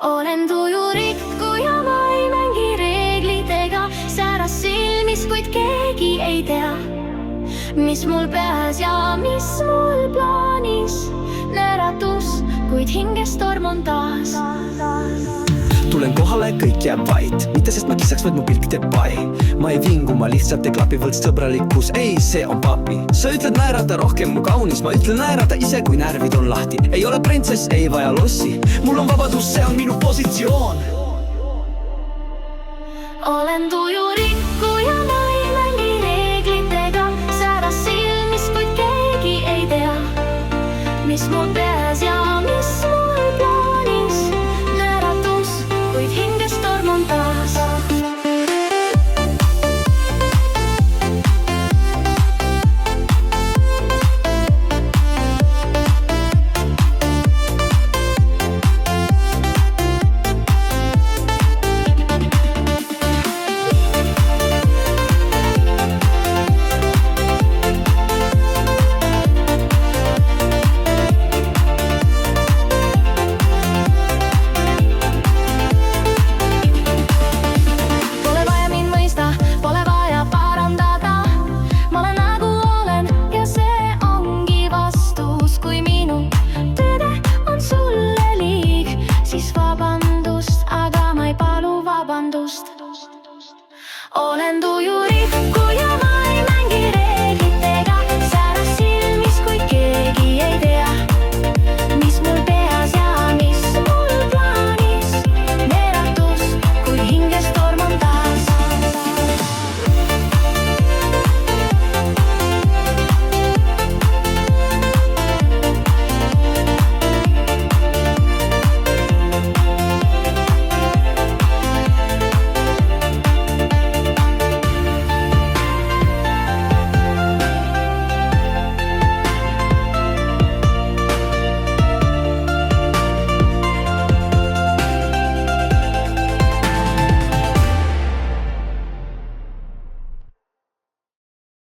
olen tuju rikkuja, ma ei mängi reeglitega. Säras silmis, kuid keegi ei tea, mis mul peas ja mis mul plaanis. Nõratus, kuid hinges torm on taas. Tulen kohale, kõik jääb vait, mitte sest ma kisaks, vaid mu pilk teeb pai. Ma ei vingu, ma lihtsalt ei klapi, võlts sõbralikkus, ei, see on papi. Sa ütled naerata rohkem mu kaunis, ma ütlen naerata ise, kui närvid on lahti. Ei ole printsess, ei vaja lossi, mul on vabadus, see on minu positsioon. olen tuju rikkuja.